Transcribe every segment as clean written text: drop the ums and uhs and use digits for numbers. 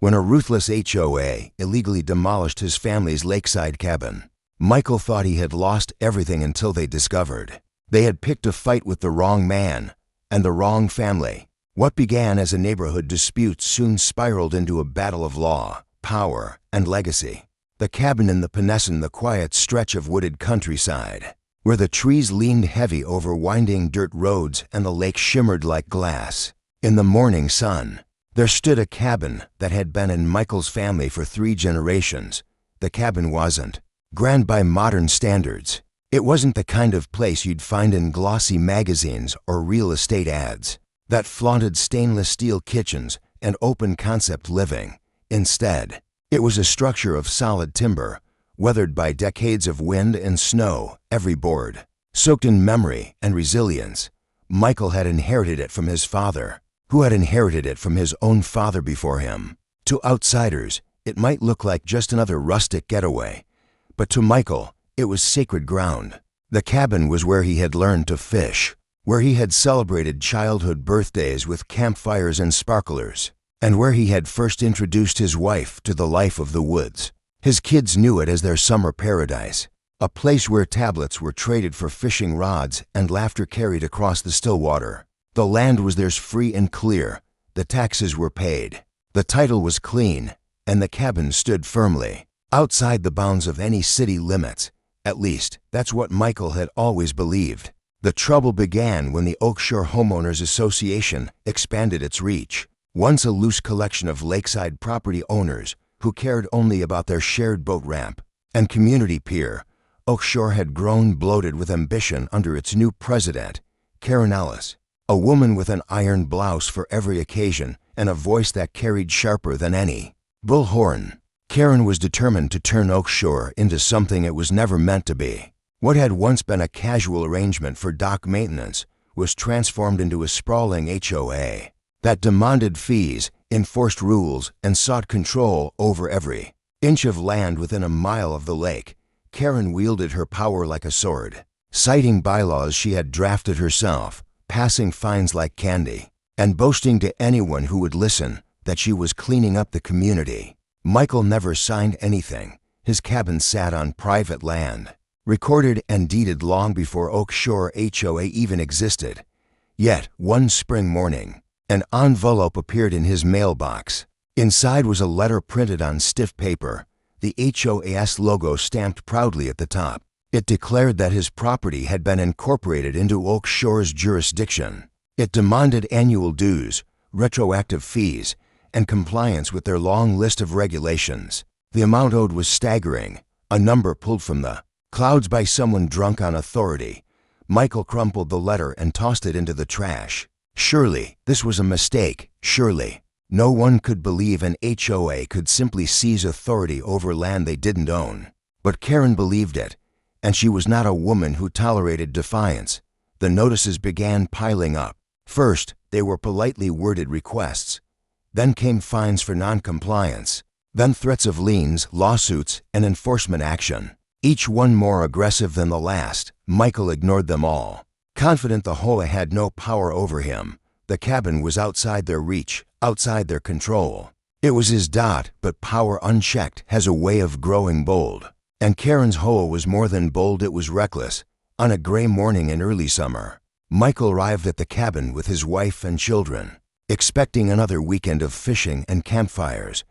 when a ruthless HOA illegally demolished his family's lakeside cabin. Michael thought he had lost everything until they discovered they had picked a fight with the wrong man and the wrong family. What began as a neighborhood dispute soon spiraled into a battle of law, power, and legacy. The cabin in the Penesson, the quiet stretch of wooded countryside, where the trees leaned heavy over winding dirt roads and the lake shimmered like glass in the morning sun. There stood a cabin that had been in Michael's family for 3 generations. The cabin wasn't grand by modern standards. It wasn't the kind of place you'd find in glossy magazines or real estate ads that flaunted stainless steel kitchens and open concept living. Instead, it was a structure of solid timber, weathered by decades of wind and snow, every board soaked in memory and resilience. Michael had inherited it from his father, who had inherited it from his own father before him. To outsiders, it might look like just another rustic getaway, but to Michael, it was sacred ground. The cabin was where he had learned to fish, where he had celebrated childhood birthdays with campfires and sparklers, and where he had first introduced his wife to the life of the woods. His kids knew it as their summer paradise, a place where tablets were traded for fishing rods and laughter carried across the still water. The land was theirs free and clear, the taxes were paid, the title was clean, and the cabin stood firmly outside the bounds of any city limits. At least, that's what Michael had always believed. The trouble began when the Oakshore Homeowners Association expanded its reach. Once a loose collection of lakeside property owners who cared only about their shared boat ramp and community pier, Oakshore had grown bloated with ambition under its new president, Karen Ellis, a woman with an iron blouse for every occasion and a voice that carried sharper than any bullhorn. Karen was determined to turn Oakshore into something it was never meant to be. What had once been a casual arrangement for dock maintenance was transformed into a sprawling HOA that demanded fees, enforced rules, and sought control over every inch of land within a mile of the lake. Karen wielded her power like a sword, citing bylaws she had drafted herself, passing fines like candy, and boasting to anyone who would listen that she was cleaning up the community. Michael never signed anything. His cabin sat on private land, recorded and deeded long before Oakshore HOA even existed. Yet, one spring morning, an envelope appeared in his mailbox. Inside was a letter printed on stiff paper, the HOA's logo stamped proudly at the top. It declared that his property had been incorporated into Oakshore's jurisdiction. It demanded annual dues, retroactive fees, and compliance with their long list of regulations. The amount owed was staggering, a number pulled from the clouds by someone drunk on authority. Michael crumpled the letter and tossed it into the trash. Surely, this was a mistake. Surely, no one could believe an HOA could simply seize authority over land they didn't own. But Karen believed it, and she was not a woman who tolerated defiance. The notices began piling up. First, they were politely worded requests. Then came fines for non-compliance. Then threats of liens, lawsuits, and enforcement action. Each one more aggressive than the last. Michael ignored them all, confident the HOA had no power over him. The cabin was outside their reach, outside their control. It was his dot, but power unchecked has a way of growing bold. And Karen's HOA was more than bold, it was reckless. On a gray morning in early summer, Michael arrived at the cabin with his wife and children, expecting another weekend of fishing and campfires.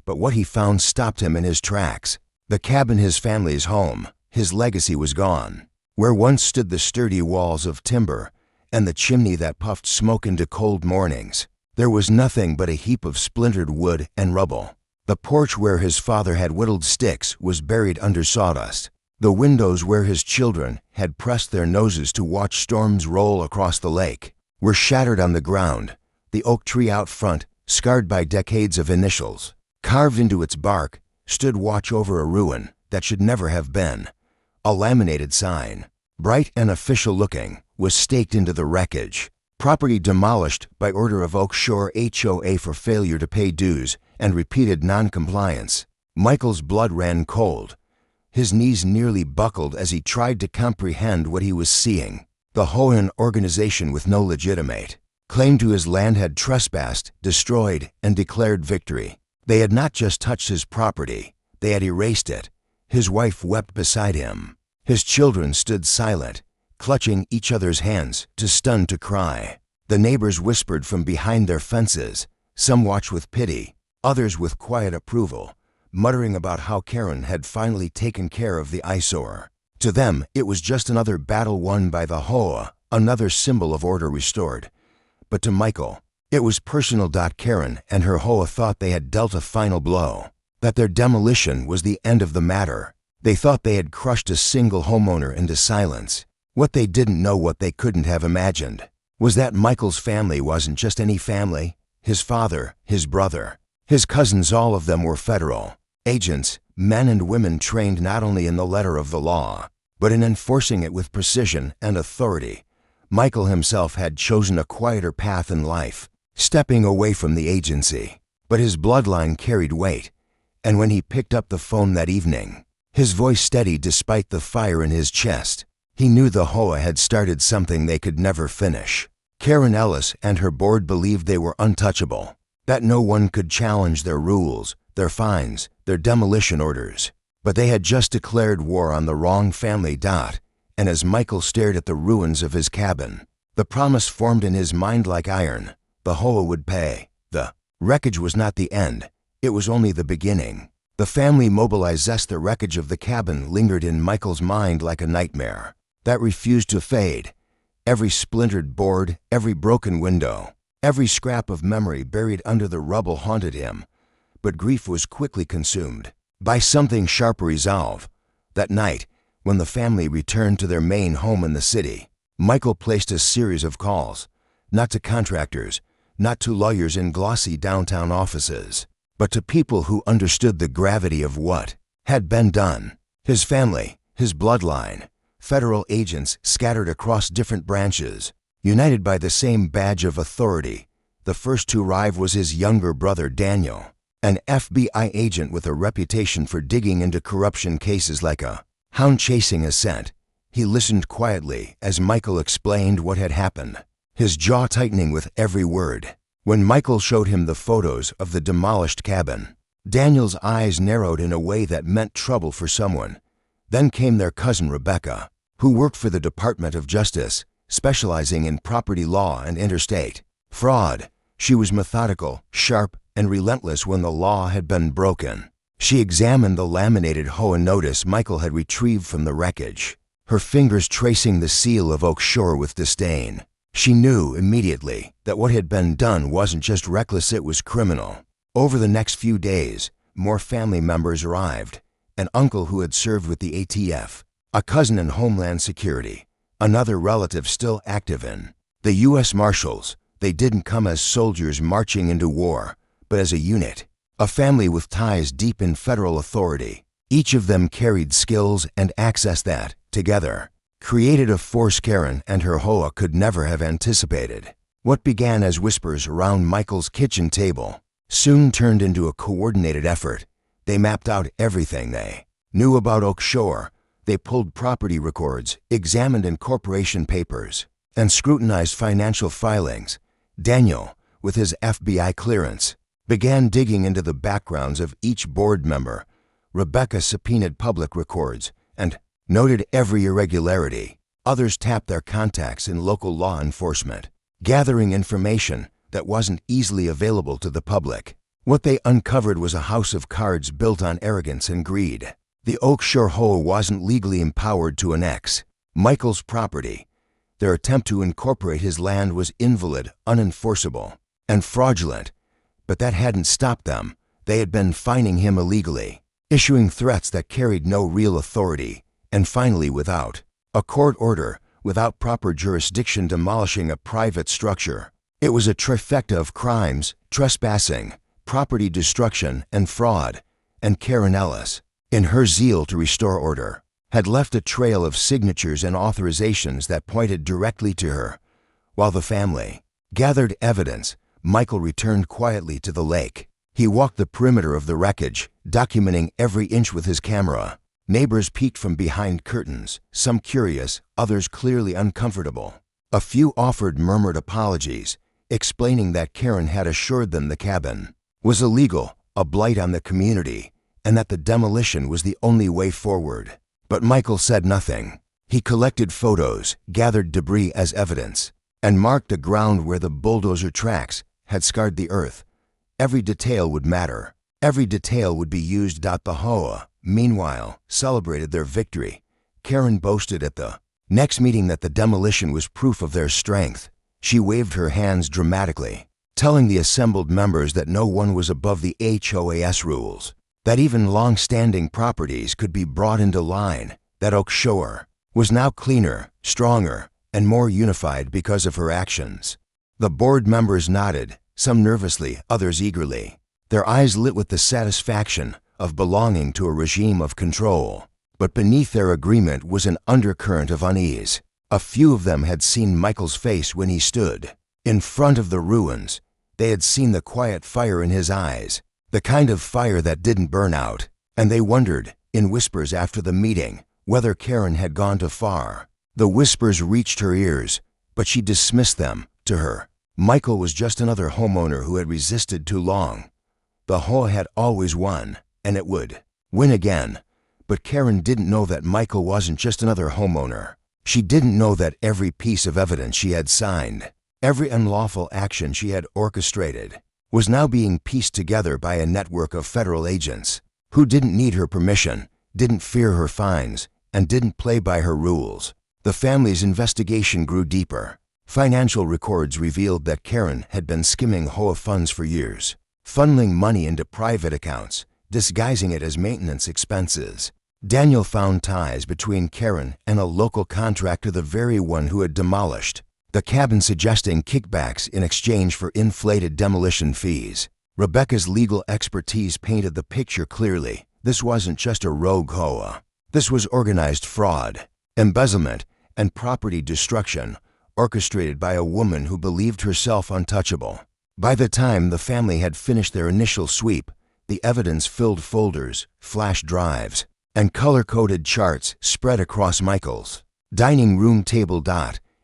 But what he found stopped him in his tracks. The cabin, his family's home, his legacy, was gone. Where once stood the sturdy walls of timber and the chimney that puffed smoke into cold mornings, there was nothing but a heap of splintered wood and rubble. The porch where his father had whittled sticks was buried under sawdust. The windows where his children had pressed their noses to watch storms roll across the lake were shattered on the ground. The oak tree out front, scarred by decades of initials, carved into its bark, stood watch over a ruin that should never have been. A laminated sign, bright and official looking, was staked into the wreckage. Property demolished by order of Oakshore HOA for failure to pay dues and repeated non-compliance. Michael's blood ran cold. His knees nearly buckled as he tried to comprehend what he was seeing. The HOA organization, with no legitimate claim to his land, had trespassed, destroyed, and declared victory. They had not just touched his property, they had erased it. His wife wept beside him. His children stood silent, clutching each other's hands, too stunned to cry. The neighbors whispered from behind their fences. Some watched with pity, others with quiet approval, muttering about how Karen had finally taken care of the eyesore. To them, it was just another battle won by the HOA, another symbol of order restored. But to Michael, it was personal. Karen and her HOA thought they had dealt a final blow, that their demolition was the end of the matter. They thought they had crushed a single homeowner into silence. What they didn't know, what they couldn't have imagined, was that Michael's family wasn't just any family. His father, his brother, his cousins, all of them were federal agents, men and women trained not only in the letter of the law, but in enforcing it with precision and authority. Michael himself had chosen a quieter path in life, stepping away from the agency. But his bloodline carried weight, and when he picked up the phone that evening, his voice steady despite the fire in his chest, he knew the HOA had started something they could never finish. Karen Ellis and her board believed they were untouchable, that no one could challenge their rules, their fines, their demolition orders. But they had just declared war on the wrong family. And as Michael stared at the ruins of his cabin, the promise formed in his mind like iron: the HOA would pay. The wreckage was not the end, it was only the beginning. The family mobilized. The wreckage of the cabin lingered in Michael's mind like a nightmare that refused to fade. Every splintered board, every broken window, every scrap of memory buried under the rubble haunted him. But grief was quickly consumed by something sharp: resolve. That night, when the family returned to their main home in the city, Michael placed a series of calls, not to contractors, not to lawyers in glossy downtown offices, but to people who understood the gravity of what had been done. His family, his bloodline, federal agents scattered across different branches, united by the same badge of authority. The first to arrive was his younger brother Daniel, an FBI agent with a reputation for digging into corruption cases like a hound chasing a scent. He listened quietly as Michael explained what had happened, his jaw tightening with every word. When Michael showed him the photos of the demolished cabin, Daniel's eyes narrowed in a way that meant trouble for someone. Then came their cousin Rebecca, who worked for the Department of Justice, specializing in property law and interstate fraud. She was methodical, sharp, and relentless when the law had been broken. She examined the laminated HOA notice Michael had retrieved from the wreckage, her fingers tracing the seal of Oak Shore with disdain. She knew immediately that what had been done wasn't just reckless, it was criminal. Over the next few days, more family members arrived: an uncle who had served with the ATF, a cousin in Homeland Security, another relative still active in the U.S. Marshals. They didn't come as soldiers marching into war, but as a unit, a family with ties deep in federal authority. Each of them carried skills and access that, together, created a force Karen and her HOA could never have anticipated. What began as whispers around Michael's kitchen table soon turned into a coordinated effort. They mapped out everything they knew about Oak Shore. They pulled property records, examined incorporation papers, and scrutinized financial filings. Daniel, with his FBI clearance, began digging into the backgrounds of each board member. Rebecca subpoenaed public records and noted every irregularity. Others tapped their contacts in local law enforcement, gathering information that wasn't easily available to the public. What they uncovered was a house of cards built on arrogance and greed. The Oak Shore HOA wasn't legally empowered to annex Michael's property. Their attempt to incorporate his land was invalid, unenforceable, and fraudulent. But that hadn't stopped them. They had been fining him illegally, issuing threats that carried no real authority, and finally, without a court order, without proper jurisdiction, demolishing a private structure. It was a trifecta of crimes: trespassing, property destruction, and fraud. And Karen Ellis, in her zeal to restore order, had left a trail of signatures and authorizations that pointed directly to her. While the family gathered evidence, Michael returned quietly to the lake. He walked the perimeter of the wreckage, documenting every inch with his camera. Neighbors peeked from behind curtains, some curious, others clearly uncomfortable. A few offered murmured apologies, explaining that Karen had assured them the cabin was illegal, a blight on the community, and that the demolition was the only way forward. But Michael said nothing. He collected photos, gathered debris as evidence, and marked the ground where the bulldozer tracks had scarred the earth. Every detail would matter. Every detail would be used. The HOA, meanwhile, celebrated their victory. Karen boasted at the next meeting that the demolition was proof of their strength. She waved her hands dramatically, telling the assembled members that no one was above the HOA's rules, that even long-standing properties could be brought into line, that Oak Shore was now cleaner, stronger, and more unified because of her actions. The board members nodded, some nervously, others eagerly, their eyes lit with the satisfaction of belonging to a regime of control. But beneath their agreement was an undercurrent of unease. A few of them had seen Michael's face when he stood in front of the ruins. They had seen the quiet fire in his eyes, the kind of fire that didn't burn out, and they wondered, in whispers after the meeting, whether Karen had gone too far. The whispers reached her ears, but she dismissed them. To her, Michael was just another homeowner who had resisted too long. The HOA had always won, and it would win again. But Karen didn't know that Michael wasn't just another homeowner. She didn't know that every piece of evidence she had signed, every unlawful action she had orchestrated, was now being pieced together by a network of federal agents who didn't need her permission, didn't fear her fines, and didn't play by her rules. The family's investigation grew deeper. Financial records revealed that Karen had been skimming HOA funds for years, funneling money into private accounts, disguising it as maintenance expenses. Daniel found ties between Karen and a local contractor, the very one who had demolished the cabin, suggesting kickbacks in exchange for inflated demolition fees. Rebecca's legal expertise painted the picture clearly. This wasn't just a rogue HOA. This was organized fraud, embezzlement, and property destruction, orchestrated by a woman who believed herself untouchable. By the time the family had finished their initial sweep, the evidence filled folders, flash drives, and color-coded charts spread across Michael's dining room table.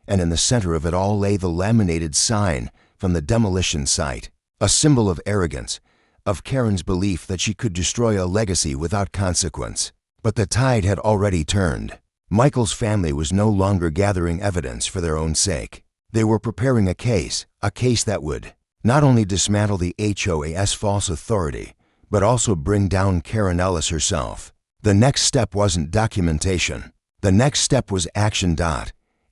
And in the center of it all lay the laminated sign from the demolition site, a symbol of arrogance, of Karen's belief that she could destroy a legacy without consequence. But the tide had already turned. Michael's family was no longer gathering evidence for their own sake. They were preparing a case that would not only dismantle the HOA's false authority, but also bring down Karen Ellis herself. The next step wasn't documentation. The next step was action.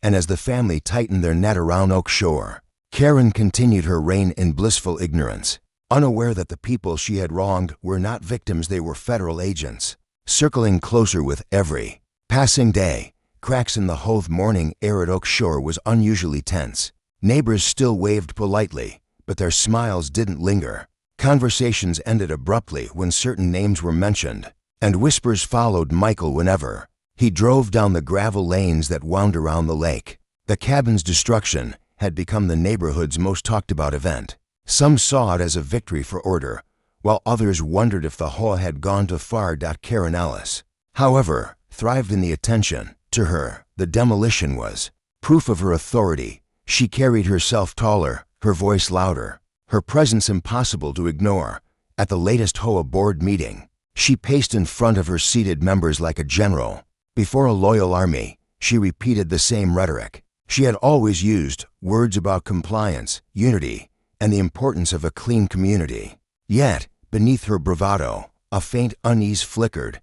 And as the family tightened their net around Oak Shore, Karen continued her reign in blissful ignorance, unaware that the people she had wronged were not victims, they were federal agents, circling closer with every passing day. Cracks in the HOA morning air at Oak Shore was unusually tense. Neighbors still waved politely, but their smiles didn't linger. Conversations ended abruptly when certain names were mentioned, and whispers followed Michael whenever he drove down the gravel lanes that wound around the lake. The cabin's destruction had become the neighborhood's most talked about event. Some saw it as a victory for order, while others wondered if the HOA had gone too far. Karen Ellis, however, thrived in the attention. To her, the demolition was proof of her authority. She carried herself taller, her voice louder, her presence impossible to ignore. At the latest HOA board meeting, she paced in front of her seated members like a general. Before a loyal army, she repeated the same rhetoric. She had always used words about compliance, unity, and the importance of a clean community. Yet, beneath her bravado, a faint unease flickered,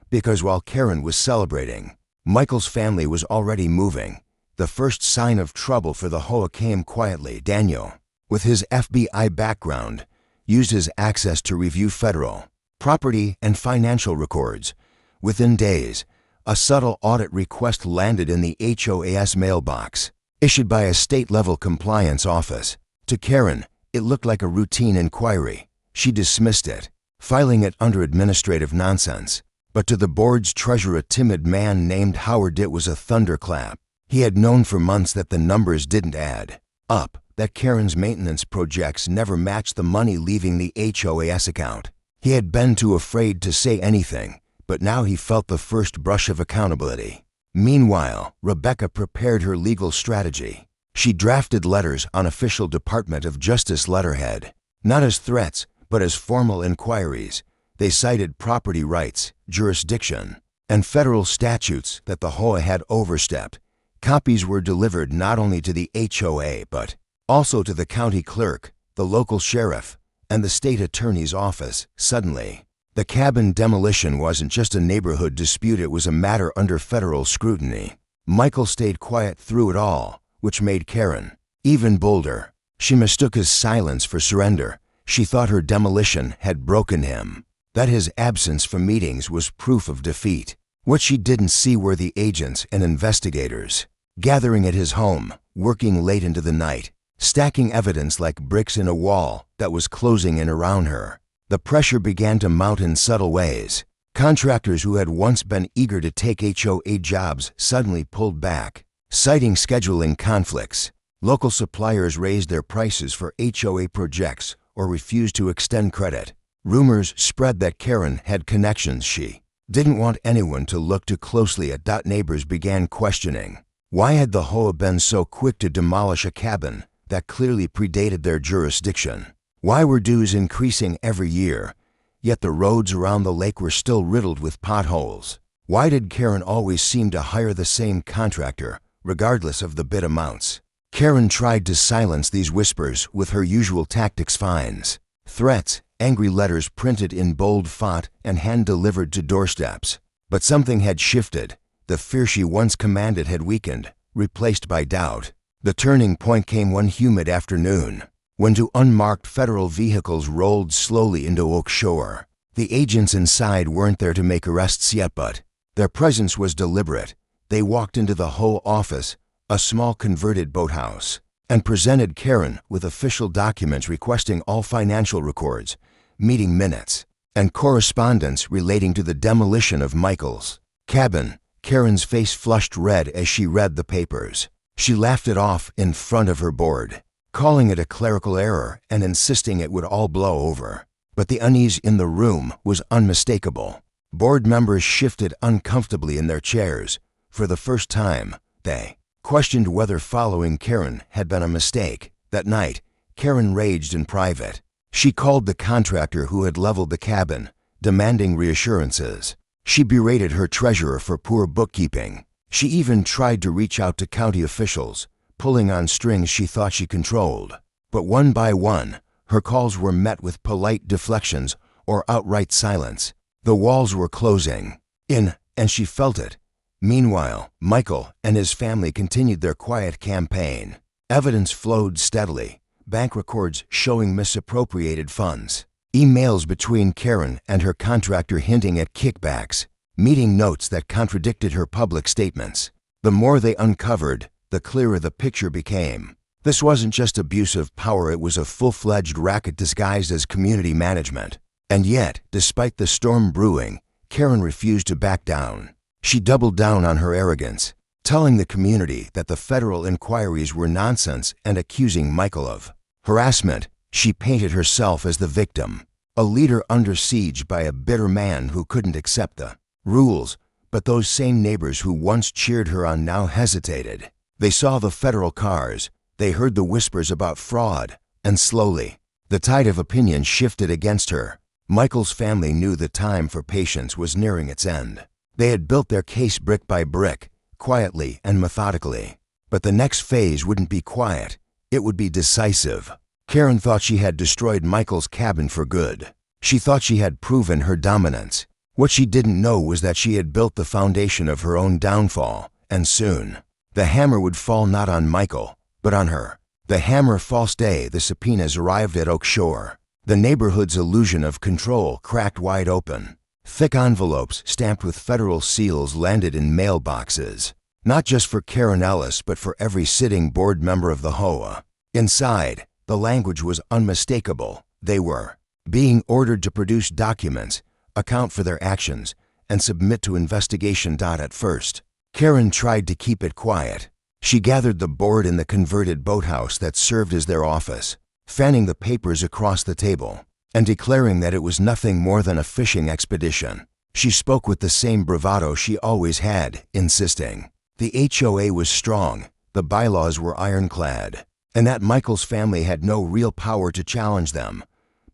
because while Karen was celebrating, Michael's family was already moving. The first sign of trouble for the HOA came quietly. Daniel, with his FBI background, used his access to review federal property and financial records. Within days, a subtle audit request landed in the HOA's mailbox, issued by a state-level compliance office. To Karen, it looked like a routine inquiry. She dismissed it, filing it under administrative nonsense. But to the board's treasurer, a timid man named Howard, it was a thunderclap. He had known for months that the numbers didn't add up, that Karen's maintenance projects never matched the money leaving the HOA's account. He had been too afraid to say anything, but now he felt the first brush of accountability. Meanwhile, Rebecca prepared her legal strategy. She drafted letters on official Department of Justice letterhead, not as threats, but as formal inquiries. They cited property rights, jurisdiction, and federal statutes that the HOA had overstepped. Copies were delivered not only to the HOA but also to the county clerk, the local sheriff, and the state attorney's office. Suddenly, the cabin demolition wasn't just a neighborhood dispute, it was a matter under federal scrutiny. Michael stayed quiet through it all, which made Karen even bolder. She mistook his silence for surrender. She thought her demolition had broken him, that his absence from meetings was proof of defeat. What she didn't see were the agents and investigators gathering at his home, working late into the night, stacking evidence like bricks in a wall that was closing in around her. The pressure began to mount in subtle ways. Contractors who had once been eager to take HOA jobs suddenly pulled back, citing scheduling conflicts. Local suppliers raised their prices for HOA projects or refused to extend credit. Rumors spread that Karen had connections she didn't want anyone to look too closely at. Neighbors began questioning, why had the HOA been so quick to demolish a cabin that clearly predated their jurisdiction? Why were dues increasing every year, yet the roads around the lake were still riddled with potholes? Why did Karen always seem to hire the same contractor, regardless of the bid amounts? Karen tried to silence these whispers with her usual tactics: fines, threats, angry letters printed in bold font and hand-delivered to doorsteps. But something had shifted. The fear she once commanded had weakened, replaced by doubt. The turning point came one humid afternoon, when two unmarked federal vehicles rolled slowly into Oak Shore. The agents inside weren't there to make arrests yet, but their presence was deliberate. They walked into the HOA office, a small converted boathouse, and presented Karen with official documents requesting all financial records, meeting minutes, and correspondence relating to the demolition of Michael's cabin. Karen's face flushed red as she read the papers. She laughed it off in front of her board, calling it a clerical error and insisting it would all blow over. But the unease in the room was unmistakable. Board members shifted uncomfortably in their chairs. For the first time, they questioned whether following Karen had been a mistake. That night, Karen raged in private. She called the contractor who had leveled the cabin, demanding reassurances. She berated her treasurer for poor bookkeeping. She even tried to reach out to county officials, pulling on strings she thought she controlled. But one by one, her calls were met with polite deflections or outright silence. The walls were closing in, and she felt it. Meanwhile, Michael and his family continued their quiet campaign. Evidence flowed steadily, bank records showing misappropriated funds, emails between Karen and her contractor hinting at kickbacks, meeting notes that contradicted her public statements. The more they uncovered, the clearer the picture became. This wasn't just abuse of power, it was a full-fledged racket disguised as community management. And yet, despite the storm brewing, Karen refused to back down. She doubled down on her arrogance, telling the community that the federal inquiries were nonsense and accusing Michael of harassment. She painted herself as the victim, a leader under siege by a bitter man who couldn't accept the rules. But those same neighbors who once cheered her on now hesitated. They saw the federal cars, they heard the whispers about fraud, and slowly, the tide of opinion shifted against her. Michael's family knew the time for patience was nearing its end. They had built their case brick by brick, quietly and methodically. But the next phase wouldn't be quiet, it would be decisive. Karen thought she had destroyed Michael's cabin for good. She thought she had proven her dominance. What she didn't know was that she had built the foundation of her own downfall, and soon, the hammer would fall not on Michael, but on her. The hammer false day, the subpoenas arrived at Oak Shore. The neighborhood's illusion of control cracked wide open. Thick envelopes stamped with federal seals landed in mailboxes, not just for Karen Ellis but for every sitting board member of the HOA. Inside, the language was unmistakable. They were being ordered to produce documents, account for their actions, and submit to investigation. At first, Karen tried to keep it quiet. She gathered the board in the converted boathouse that served as their office, fanning the papers across the table, and declaring that it was nothing more than a fishing expedition. She spoke with the same bravado she always had, insisting the HOA was strong, the bylaws were ironclad, and that Michael's family had no real power to challenge them.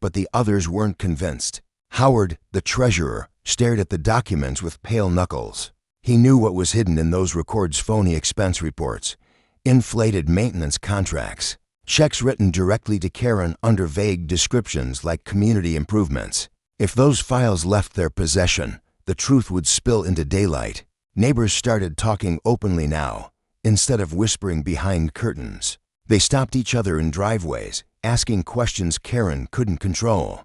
but the others weren't convinced. Howard, the treasurer, stared at the documents with pale knuckles. He knew what was hidden in those records: phony expense reports, inflated maintenance contracts, checks written directly to Karen under vague descriptions like community improvements. If those files left their possession, the truth would spill into daylight. Neighbors started talking openly now, instead of whispering behind curtains. They stopped each other in driveways, asking questions Karen couldn't control.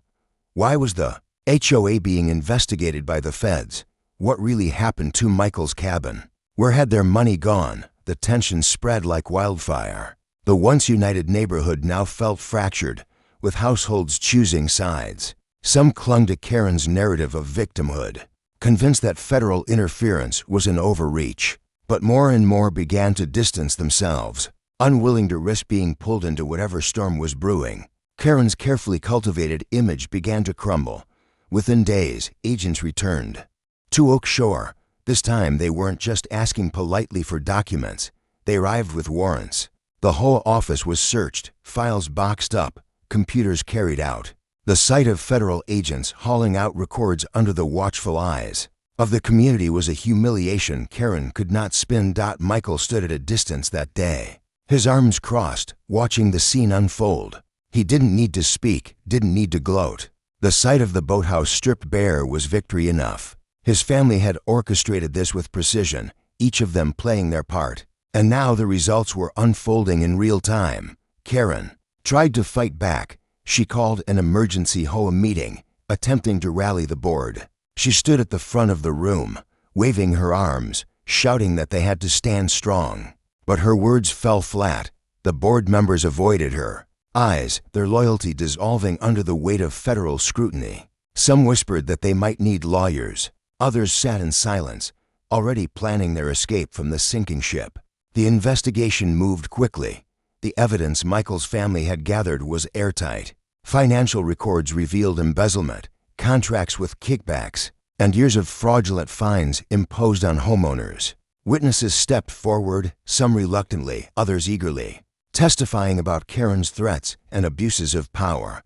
Why was the HOA being investigated by the feds? What really happened to Michael's cabin? Where had their money gone? The tension spread like wildfire. The once united neighborhood now felt fractured, with households choosing sides. Some clung to Karen's narrative of victimhood, convinced that federal interference was an overreach. But more and more began to distance themselves, unwilling to risk being pulled into whatever storm was brewing. Karen's carefully cultivated image began to crumble. Within days, agents returned to Oak Shore. This time, they weren't just asking politely for documents. They arrived with warrants. The whole office was searched, files boxed up, computers carried out. The sight of federal agents hauling out records under the watchful eyes of the community was a humiliation Karen could not spin. Michael stood at a distance that day, his arms crossed, watching the scene unfold. He didn't need to speak, didn't need to gloat. The sight of the boathouse stripped bare was victory enough. His family had orchestrated this with precision, each of them playing their part. And now the results were unfolding in real time. Karen tried to fight back. She called an emergency HOA meeting, attempting to rally the board. She stood at the front of the room, waving her arms, shouting that they had to stand strong. But her words fell flat. The board members avoided her eyes, their loyalty dissolving under the weight of federal scrutiny. Some whispered that they might need lawyers. Others sat in silence, already planning their escape from the sinking ship. The investigation moved quickly. The evidence Michael's family had gathered was airtight. Financial records revealed embezzlement, contracts with kickbacks, and years of fraudulent fines imposed on homeowners. Witnesses stepped forward, some reluctantly, others eagerly, testifying about Karen's threats and abuses of power.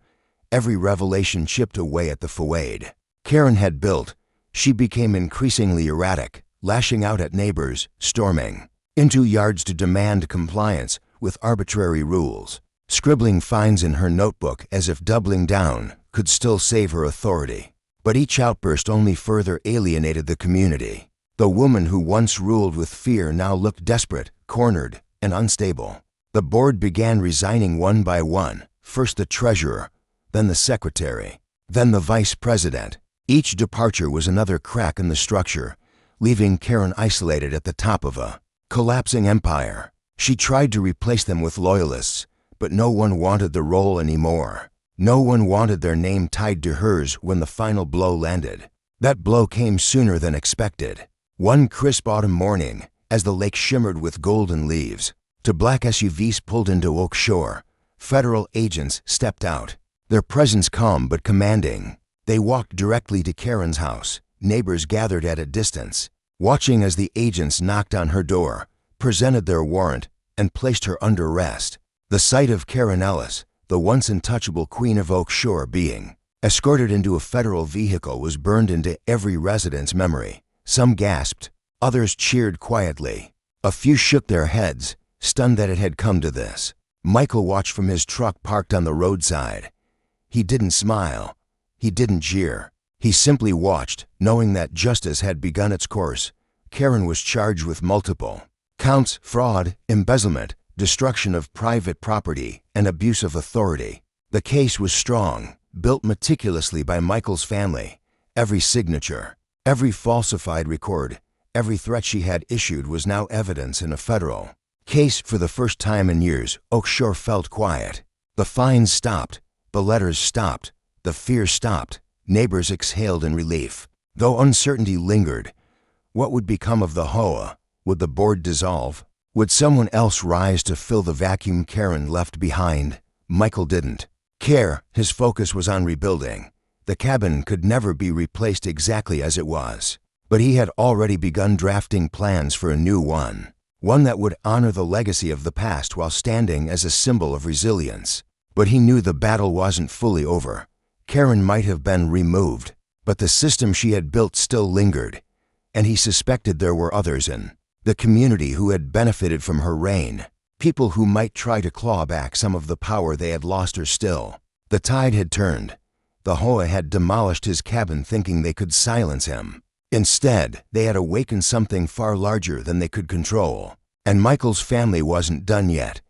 Every revelation chipped away at the facade Karen had built. She became increasingly erratic, lashing out at neighbors, storming into yards to demand compliance with arbitrary rules, scribbling fines in her notebook as if doubling down could still save her authority. But each outburst only further alienated the community. The woman who once ruled with fear now looked desperate, cornered, and unstable. The board began resigning one by one, first the treasurer, then the secretary, then the vice president. Each departure was another crack in the structure, leaving Karen isolated at the top of a collapsing empire. She tried to replace them with loyalists, but no one wanted the role anymore. No one wanted their name tied to hers when the final blow landed. That blow came sooner than expected. One crisp autumn morning, as the lake shimmered with golden leaves, two black SUVs pulled into Oak Shore. Federal agents stepped out, their presence calm but commanding. They walked directly to Karen's house. Neighbors gathered at a distance, watching as the agents knocked on her door, presented their warrant, and placed her under arrest. The sight of Karen Ellis, the once untouchable queen of Oak Shore, being escorted into a federal vehicle was burned into every resident's memory. Some gasped, others cheered quietly. A few shook their heads, stunned that it had come to this. Michael watched from his truck parked on the roadside. He didn't smile. He didn't jeer. He simply watched, knowing that justice had begun its course. Karen was charged with multiple counts: fraud, embezzlement, destruction of private property, and abuse of authority. The case was strong, built meticulously by Michael's family. Every signature, every falsified record, every threat she had issued was now evidence in a federal case. For the first time in years, Oak Shore felt quiet. The fines stopped, the letters stopped, the fear stopped. Neighbors exhaled in relief. Though uncertainty lingered, what would become of the HOA? Would the board dissolve? Would someone else rise to fill the vacuum Karen left behind? Michael didn't care. His focus was on rebuilding. The cabin could never be replaced exactly as it was, but he had already begun drafting plans for a new one that would honor the legacy of the past while standing as a symbol of resilience. But he knew the battle wasn't fully over. Karen might have been removed, but the system she had built still lingered, and he suspected there were others in the community who had benefited from her reign, people who might try to claw back some of the power they had lost or still. The tide had turned. The HOA had demolished his cabin thinking they could silence him. Instead, they had awakened something far larger than they could control. And Michael's family wasn't done yet.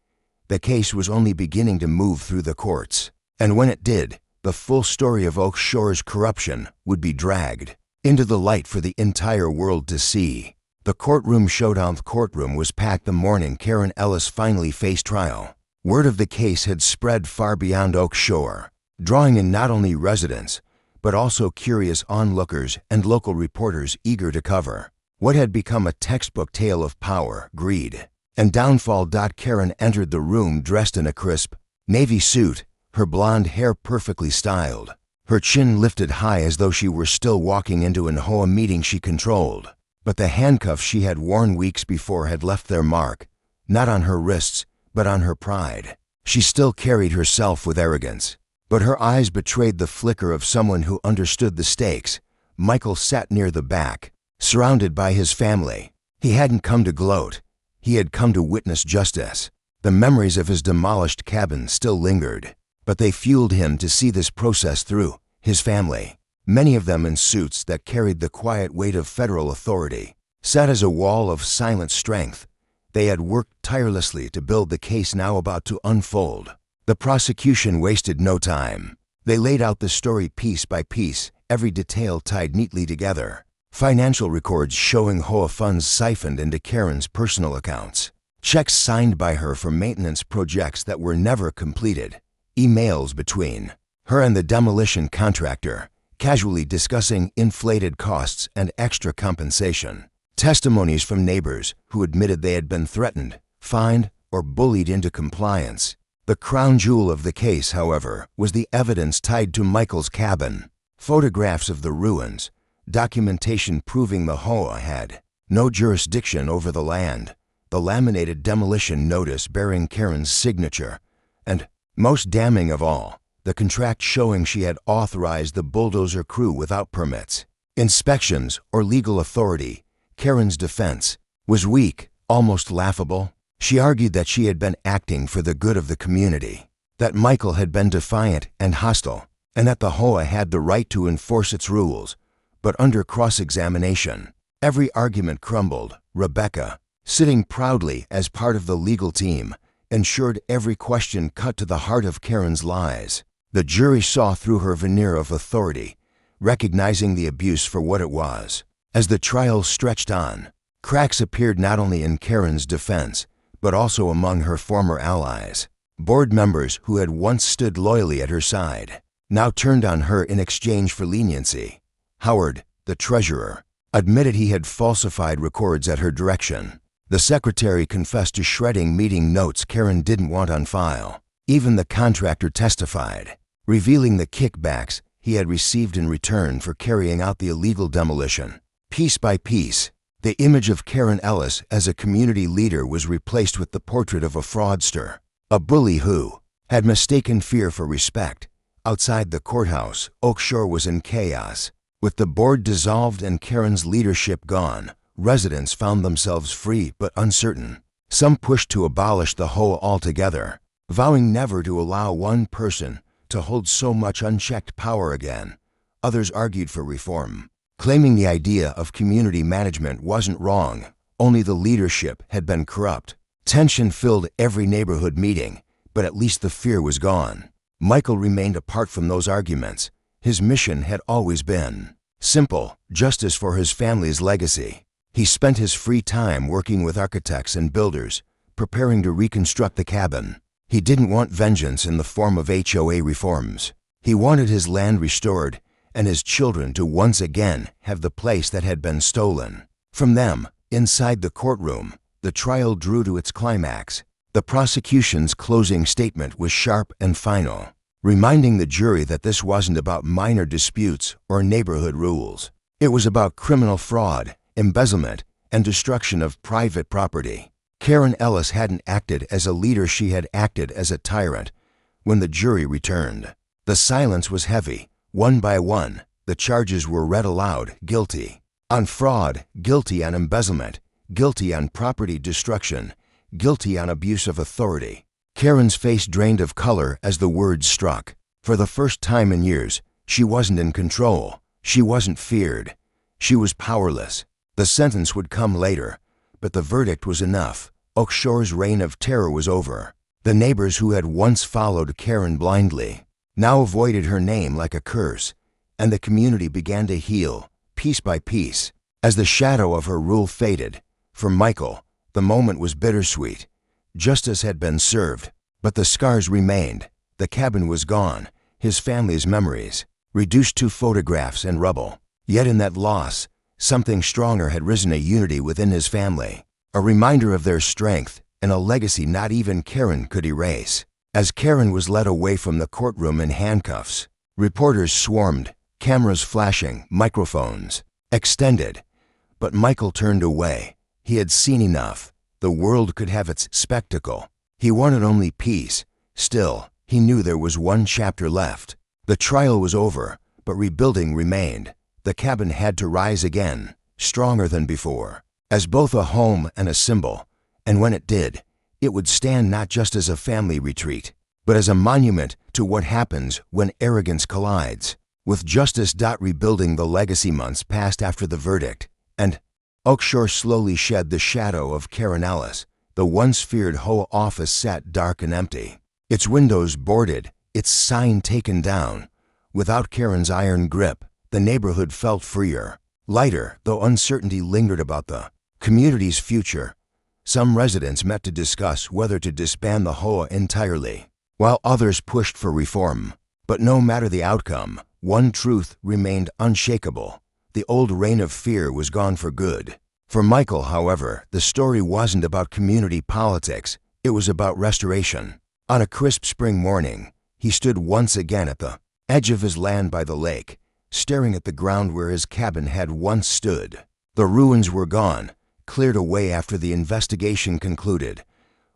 The case was only beginning to move through the courts. And when it did, the full story of Oak Shore's corruption would be dragged into the light for the entire world to see. The courtroom showdown courtroom was packed the morning Karen Ellis finally faced trial. Word of the case had spread far beyond Oak Shore, drawing in not only residents, but also curious onlookers and local reporters eager to cover what had become a textbook tale of power, greed, and downfall. Karen entered the room dressed in a crisp navy suit, her blonde hair perfectly styled, her chin lifted high as though she were still walking into an HOA meeting she controlled. But the handcuffs she had worn weeks before had left their mark, not on her wrists, but on her pride. She still carried herself with arrogance, but her eyes betrayed the flicker of someone who understood the stakes. Michael sat near the back, surrounded by his family. He hadn't come to gloat. He had come to witness justice. The memories of his demolished cabin still lingered, but they fueled him to see this process through. His family, many of them in suits that carried the quiet weight of federal authority, sat as a wall of silent strength. They had worked tirelessly to build the case now about to unfold. The prosecution wasted no time. They laid out the story piece by piece, every detail tied neatly together. Financial records showing HOA funds siphoned into Karen's personal accounts. Checks signed by her for maintenance projects that were never completed. Emails between her and the demolition contractor, casually discussing inflated costs and extra compensation. Testimonies from neighbors who admitted they had been threatened, fined, or bullied into compliance. The crown jewel of the case, however, was the evidence tied to Michael's cabin. Photographs of the ruins, documentation proving the HOA had no jurisdiction over the land, the laminated demolition notice bearing Karen's signature, and, most damning of all, the contract showing she had authorized the bulldozer crew without permits, inspections, or legal authority. Karen's defense was weak, almost laughable. She argued that she had been acting for the good of the community, that Michael had been defiant and hostile, and that the HOA had the right to enforce its rules. But under cross-examination, every argument crumbled. Rebecca, sitting proudly as part of the legal team, ensured every question cut to the heart of Karen's lies. The jury saw through her veneer of authority, recognizing the abuse for what it was. As the trial stretched on, cracks appeared not only in Karen's defense, but also among her former allies. Board members who had once stood loyally at her side now turned on her in exchange for leniency. Howard, the treasurer, admitted he had falsified records at her direction. The secretary confessed to shredding meeting notes Karen didn't want on file. Even the contractor testified, revealing the kickbacks he had received in return for carrying out the illegal demolition. Piece by piece, the image of Karen Ellis as a community leader was replaced with the portrait of a fraudster, a bully who had mistaken fear for respect. Outside the courthouse, Oak Shore was in chaos. With the board dissolved and Karen's leadership gone, residents found themselves free but uncertain. Some pushed to abolish the HOA altogether, vowing never to allow one person to hold so much unchecked power again. Others argued for reform, claiming the idea of community management wasn't wrong, only the leadership had been corrupt. Tension filled every neighborhood meeting, but at least the fear was gone. Michael remained apart from those arguments. His mission had always been simple: justice for his family's legacy. He spent his free time working with architects and builders, preparing to reconstruct the cabin. He didn't want vengeance in the form of HOA reforms. He wanted his land restored and his children to once again have the place that had been stolen from them. Inside the courtroom, the trial drew to its climax. The prosecution's closing statement was sharp and final, reminding the jury that this wasn't about minor disputes or neighborhood rules. It was about criminal fraud, embezzlement, and destruction of private property. Karen Ellis hadn't acted as a leader, she had acted as a tyrant. When the jury returned, The silence was heavy. One by one, the charges were read aloud: guilty on fraud, guilty on embezzlement, guilty on property destruction, guilty on abuse of authority. Karen's face drained of color as the words struck. For the first time in years, she wasn't in control. She wasn't feared. She was powerless. The sentence would come later, but the verdict was enough. Oak Shore's reign of terror was over. The neighbors who had once followed Karen blindly now avoided her name like a curse, and the community began to heal, piece by piece. As the shadow of her rule faded, for Michael, the moment was bittersweet. Justice had been served, but the scars remained. The cabin was gone, his family's memories reduced to photographs and rubble. Yet in that loss, something stronger had risen, a unity within his family, a reminder of their strength, and a legacy not even Karen could erase. As Karen was led away from the courtroom in handcuffs, reporters swarmed, cameras flashing, microphones extended. But Michael turned away. He had seen enough. The world could have its spectacle. He wanted only peace. Still, he knew there was one chapter left. The trial was over, but rebuilding remained. The cabin had to rise again, stronger than before, as both a home and a symbol. And when it did, it would stand not just as a family retreat, but as a monument to what happens when arrogance collides with justice. Rebuilding the legacy. Months passed after the verdict, and Oak Shore slowly shed the shadow of Karen Ellis. The once feared HOA office sat dark and empty, its windows boarded, its sign taken down. Without Karen's iron grip, the neighborhood felt freer, lighter, though uncertainty lingered about the community's future. Some residents met to discuss whether to disband the HOA entirely, while others pushed for reform. But no matter the outcome, one truth remained unshakable: the old reign of fear was gone for good. For Michael, however, the story wasn't about community politics, it was about restoration. On a crisp spring morning, he stood once again at the edge of his land by the lake, staring at the ground where his cabin had once stood. The ruins were gone, cleared away after the investigation concluded.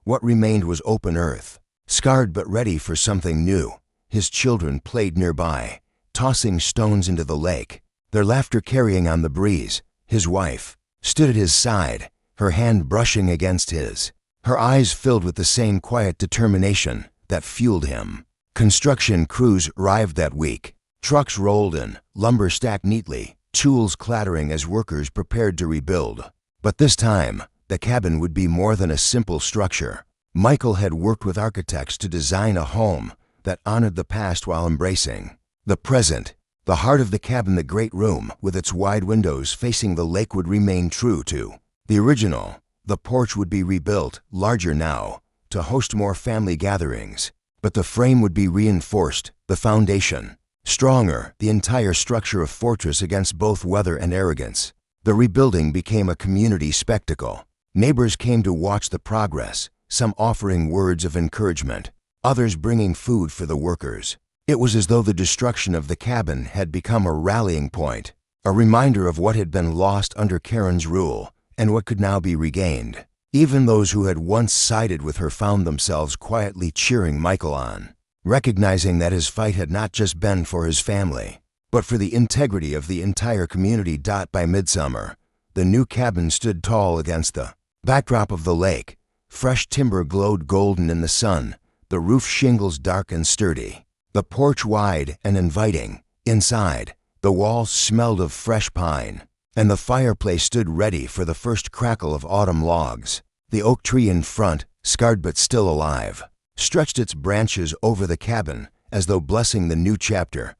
What remained was open earth, scarred but ready for something new. His children played nearby, tossing stones into the lake, their laughter carrying on the breeze. His wife stood at his side, her hand brushing against his, her eyes filled with the same quiet determination that fueled him. Construction crews arrived that week. Trucks rolled in, lumber stacked neatly, tools clattering as workers prepared to rebuild. But this time, the cabin would be more than a simple structure. Michael had worked with architects to design a home that honored the past while embracing the present. The heart of the cabin, the great room with its wide windows facing the lake, would remain true to the original. The porch would be rebuilt, larger now, to host more family gatherings. But the frame would be reinforced, the foundation stronger, the entire structure a fortress against both weather and arrogance. The rebuilding became a community spectacle. Neighbors came to watch the progress, some offering words of encouragement, others bringing food for the workers. It was as though the destruction of the cabin had become a rallying point, a reminder of what had been lost under Karen's rule and what could now be regained. Even those who had once sided with her found themselves quietly cheering Michael on, recognizing that his fight had not just been for his family, but for the integrity of the entire community. By midsummer, the new cabin stood tall against the backdrop of the lake. Fresh timber glowed golden in the sun, the roof shingles dark and sturdy, the porch wide and inviting. Inside, the walls smelled of fresh pine, and the fireplace stood ready for the first crackle of autumn logs. The oak tree in front, scarred but still alive, stretched its branches over the cabin as though blessing the new chapter.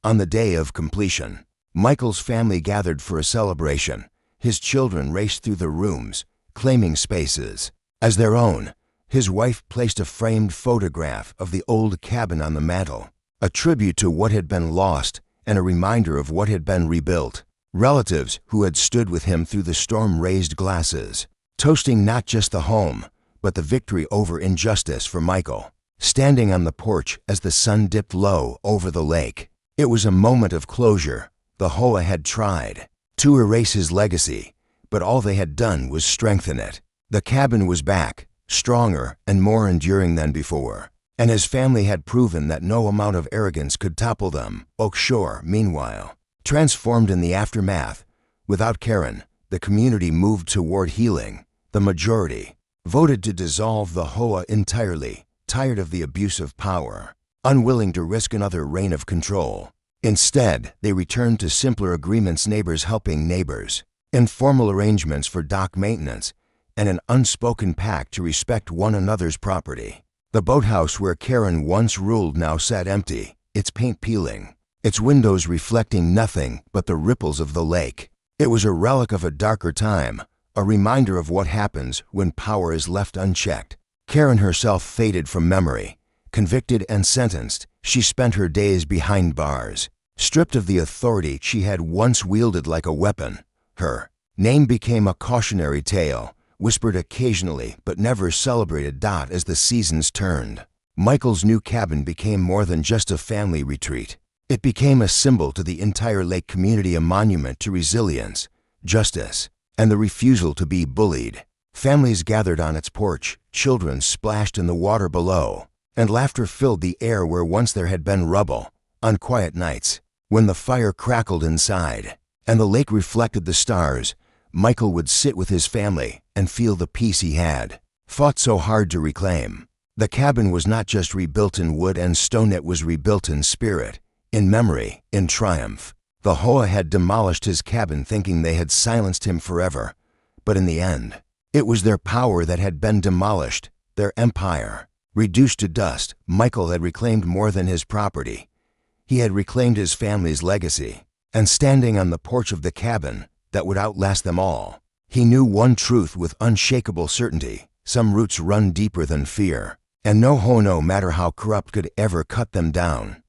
On the day of completion, Michael's family gathered for a celebration. His children raced through the rooms, claiming spaces as their own. His wife placed a framed photograph of the old cabin on the mantel, a tribute to what had been lost and a reminder of what had been rebuilt. Relatives who had stood with him through the storm raised glasses, toasting not just the home, but the victory over injustice for Michael. Standing on the porch as the sun dipped low over the lake, it was a moment of closure. The HOA had tried to erase his legacy, but all they had done was strengthen it. The cabin was back, stronger and more enduring than before. and his family had proven that no amount of arrogance could topple them. Oak Shore, meanwhile, transformed in the aftermath. Without Karen, the community moved toward healing. The majority voted to dissolve the HOA entirely, tired of the abuse of power, unwilling to risk another reign of control. Instead, they returned to simpler agreements, neighbors helping neighbors, informal arrangements for dock maintenance, and an unspoken pact to respect one another's property. The boathouse where Karen once ruled now sat empty, its paint peeling, its windows reflecting nothing but the ripples of the lake. It was a relic of a darker time, a reminder of what happens when power is left unchecked. Karen herself faded from memory. Convicted and sentenced, she spent her days behind bars, stripped of the authority she had once wielded like a weapon. Her name became a cautionary tale, whispered occasionally but never celebrated. As the seasons turned, Michael's new cabin became more than just a family retreat. It became a symbol to the entire lake community, a monument to resilience, justice, and the refusal to be bullied. Families gathered on its porch, children splashed in the water below, and laughter filled the air where once there had been rubble. On quiet nights, when the fire crackled inside and the lake reflected the stars, Michael would sit with his family and feel the peace he had fought so hard to reclaim. The cabin was not just rebuilt in wood and stone, it was rebuilt in spirit, in memory, in triumph. The HOA had demolished his cabin thinking they had silenced him forever, but in the end, it was their power that had been demolished, their empire reduced to dust. Michael had reclaimed more than his property. He had reclaimed his family's legacy, and standing on the porch of the cabin that would outlast them all, he knew one truth with unshakable certainty: some roots run deeper than fear, and no HOA, no matter how corrupt, could ever cut them down.